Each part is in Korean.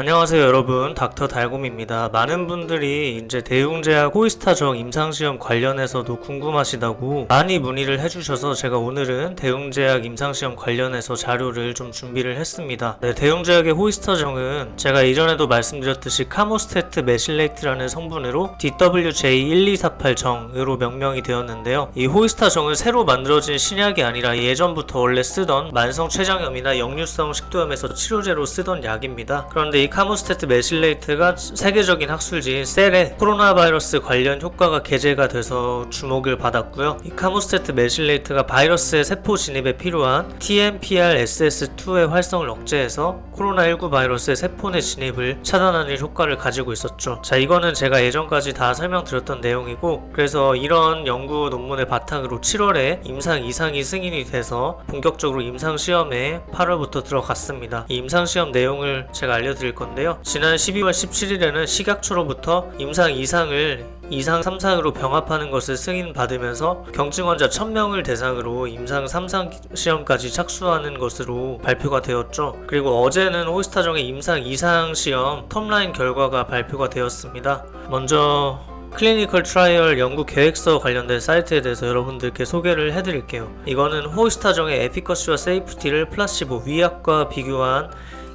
안녕하세요 여러분, 닥터 달곰입니다. 많은 분들이 이제 대웅제약 호이스타적 임상시험 관련해서도 궁금하시다고 많이 문의를 해주셔서 제가 오늘은 대웅제약 임상시험 관련해서 자료를 좀 준비를 했습니다. 네, 대웅제약의 호이스타정은 제가 이전에도 말씀드렸듯이 카모스테트 메실레이트라는 성분으로 DWJ1248정으로 명명이 되었는데요. 이 호이스타정은 새로 만들어진 신약이 아니라 예전부터 원래 쓰던 만성췌장염이나 역류성 식도염에서 치료제로 쓰던 약입니다. 그런데 이 카모스테트 메실레이트가 세계적인 학술지인 셀에 코로나 바이러스 관련 효과가 게재가 돼서 주목을 받았고요. 이 카모스테트 메실레이트가 바이러스의 세포 진입에 필요한 TMPRSS2의 활성을 억제해서 코로나19 바이러스의 세포 내 진입을 차단하는 효과를 가지고 있었죠. 자, 이거는 제가 예전까지 다 설명드렸던 내용이고, 그래서 이런 연구 논문을 바탕으로 7월에 임상 이상이 승인이 돼서 본격적으로 임상 시험에 8월부터 들어갔습니다. 이 임상 시험 내용을 제가 알려드릴 건데요. 지난 12월 17일에는 식약처로부터 임상 이상을 이상 3상으로 병합하는 것을 승인받으면서 경증 환자 1000명을 대상으로 임상 3상 시험까지 착수하는 것으로 발표가 되었죠. 그리고 어제는 호이스타정의 임상 2상 시험 톱라인 결과가 발표가 되었습니다. 먼저 클리니컬 트라이얼 연구 계획서 관련된 사이트에 대해서 여러분들께 소개를 해드릴게요. 이거는 호이스타정의 에피커시와 세이프티를 플라시보 위약과 비교한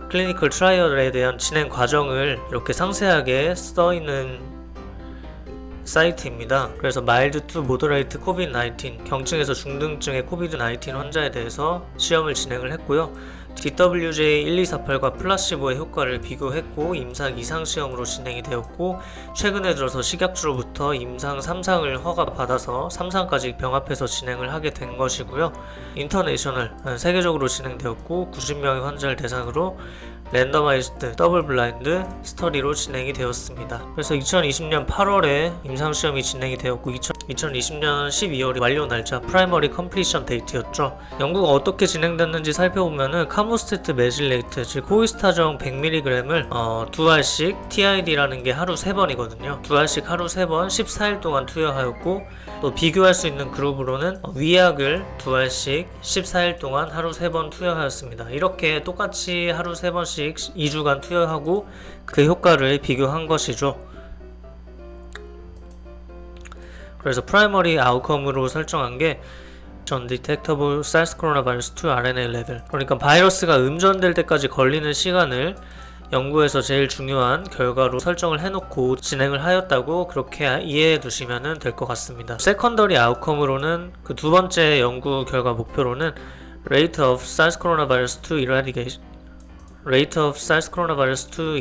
클리니컬 트라이얼에 대한 진행 과정을 이렇게 상세하게 써있는 사이트입니다. 그래서 마일드 투 모더레이트 코비드-19 경증에서 중등증의 코비드-19 환자에 대해서 시험을 진행을 했고요. DWJ1248과 플라시보의 효과를 비교했고 임상 2상 시험으로 진행이 되었고, 최근에 들어서 식약처로부터 임상 3상을 허가받아서 3상까지 병합해서 진행을 하게 된 것이고요. 인터내셔널 세계적으로 진행되었고 90명의 환자를 대상으로 랜더마이즈드 더블 블라인드 스터디로 진행이 되었습니다. 그래서 2020년 8월에 임상시험이 진행이 되었고 2020년 12월이 완료 날짜 프라이머리 컴플리션 데이트였죠. 연구가 어떻게 진행됐는지 살펴보면은 카모스테트 메실레이트 즉 호이스타정 100mg을 2알씩 TID라는 게 하루 3번이거든요. 2알씩 하루 3번 14일 동안 투여하였고, 또 비교할 수 있는 그룹으로는 위약을 2알씩 14일 동안 하루 3번 투여하였습니다. 이렇게 똑같이 하루 3번씩 2주간 투여하고 그 효과를 비교한 것이죠. 그래서 프라이머리 아웃컴으로 설정한 게 Undetectable SARS-CoV-2 RNA level, 그러니까 바이러스가 음전될 때까지 걸리는 시간을 연구에서 제일 중요한 결과로 설정을 해놓고 진행을 하였다고 그렇게 이해해 두시면 될 것 같습니다. 세컨더리 아웃컴으로는 그 두 번째 연구 결과 목표로는 Rate of SARS-CoV-2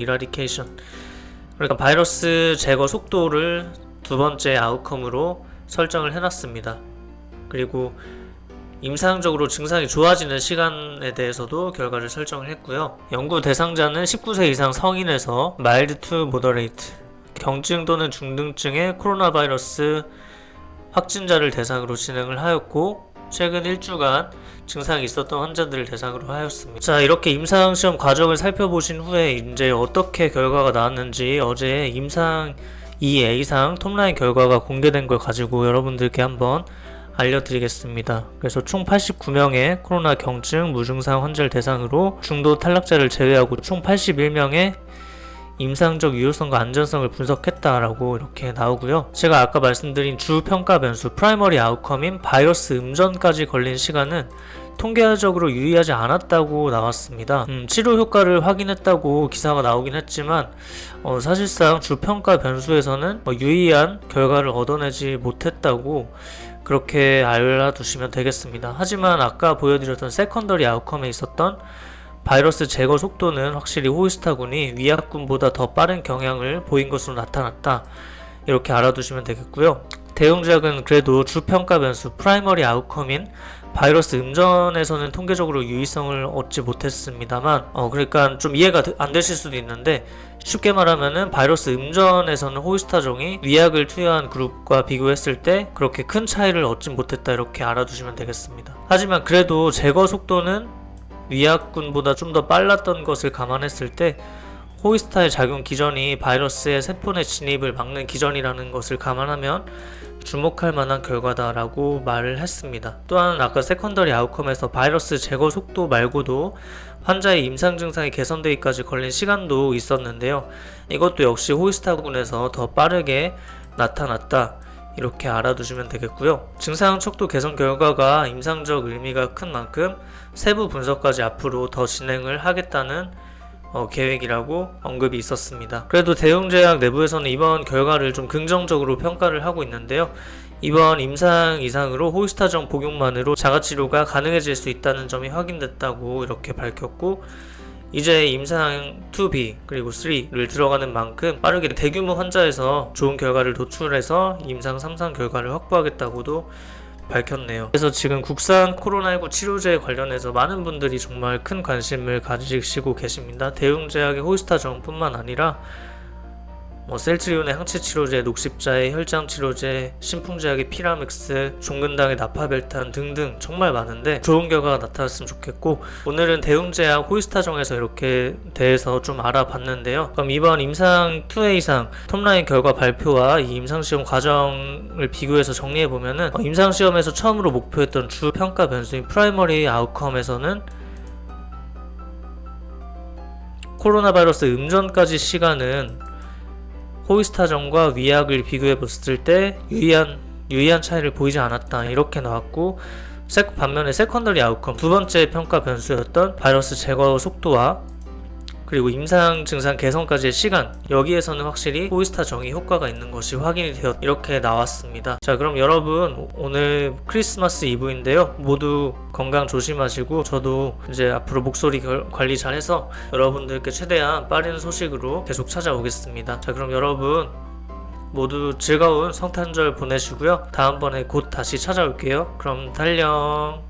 eradication, 그러니까 바이러스 제거 속도를 두 번째 아웃컴으로 설정을 해놨습니다. 그리고 임상적으로 증상이 좋아지는 시간에 대해서도 결과를 설정을 했고요. 연구 대상자는 19세 이상 성인에서 마일드 투 모더레이트 경증 또는 중등증의 코로나 바이러스 확진자를 대상으로 진행을 하였고, 최근 1주간 증상이 있었던 환자들을 대상으로 하였습니다. 자, 이렇게 임상시험 과정을 살펴보신 후에 이제 어떻게 결과가 나왔는지 어제 임상 2A상 톱라인 결과가 공개된 걸 가지고 여러분들께 한번 알려드리겠습니다. 그래서 총 89명의 코로나 경증 무증상 환자를 대상으로 중도 탈락자를 제외하고 총 81명의 임상적 유효성과 안전성을 분석했다라고 이렇게 나오고요. 제가 아까 말씀드린 주 평가 변수 프라이머리 아웃컴인 바이러스 음전까지 걸린 시간은 통계적으로 유의하지 않았다고 나왔습니다. 치료 효과를 확인했다고 기사가 나오긴 했지만 사실상 주 평가 변수에서는 유의한 결과를 얻어내지 못했다고 그렇게 알아두시면 되겠습니다. 하지만 아까 보여드렸던 세컨더리 아웃컴에 있었던 바이러스 제거 속도는 확실히 호이스타군이 위약군보다 더 빠른 경향을 보인 것으로 나타났다, 이렇게 알아두시면 되겠고요. 대웅제약은 그래도 주평가 변수 프라이머리 아웃컴인 바이러스 음전에서는 통계적으로 유의성을 얻지 못했습니다만 그러니까 좀 이해가 안 되실 수도 있는데, 쉽게 말하면은 바이러스 음전에서는 호이스타종이 위약을 투여한 그룹과 비교했을 때 그렇게 큰 차이를 얻지 못했다, 이렇게 알아두시면 되겠습니다. 하지만 그래도 제거 속도는 위약군보다 좀 더 빨랐던 것을 감안했을 때 호이스타의 작용 기전이 바이러스의 세포 내 진입을 막는 기전이라는 것을 감안하면 주목할 만한 결과다라고 말을 했습니다. 또한 아까 세컨더리 아웃컴에서 바이러스 제거 속도 말고도 환자의 임상 증상이 개선되기까지 걸린 시간도 있었는데요. 이것도 역시 호히스타군에서 더 빠르게 나타났다, 이렇게 알아두시면 되겠고요. 증상 척도 개선 결과가 임상적 의미가 큰 만큼 세부 분석까지 앞으로 더 진행을 하겠다는 계획이라고 언급이 있었습니다. 그래도 대웅제약 내부에서는 이번 결과를 좀 긍정적으로 평가를 하고 있는데요. 이번 임상 이상으로 호히스타정 복용만으로 자가치료가 가능해질 수 있다는 점이 확인됐다고 이렇게 밝혔고, 이제 임상 2B 그리고 3를 들어가는 만큼 빠르게 대규모 환자에서 좋은 결과를 도출해서 임상 3상 결과를 확보하겠다고도 밝혔네요. 그래서 지금 국산 코로나19 치료제 관련해서 많은 분들이 정말 큰 관심을 가지시고 계십니다. 대웅제약의 호히스타정뿐만 아니라 셀트리온의 항체치료제, 녹십자의 혈장치료제, 신풍제약의 피라맥스, 종근당의 나파벨탄 등등 정말 많은데 좋은 결과가 나타났으면 좋겠고, 오늘은 대웅제약 호히스타정에서 이렇게 대해서 좀 알아봤는데요. 그럼 이번 임상 2A 이상 톱라인 결과 발표와 이 임상시험 과정을 비교해서 정리해보면은 임상시험에서 처음으로 목표했던 주 평가 변수인 프라이머리 아웃컴에서는 코로나 바이러스 음전까지 시간은 호히스타정과 위약을 비교해봤을 때 유의한 차이를 보이지 않았다, 이렇게 나왔고, 반면에 세컨더리 아웃컴, 두 번째 평가 변수였던 바이러스 제거 속도와 그리고 임상 증상 개선까지의 시간, 여기에서는 확실히 호히스타정이 효과가 있는 것이 확인이 되었다, 이렇게 나왔습니다. 자, 그럼 여러분, 오늘 크리스마스 이브인데요. 모두 건강 조심하시고, 저도 이제 앞으로 목소리 관리 잘해서 여러분들께 최대한 빠른 소식으로 계속 찾아오겠습니다. 자, 그럼 여러분 모두 즐거운 성탄절 보내시고요. 다음번에 곧 다시 찾아올게요. 그럼 달녕.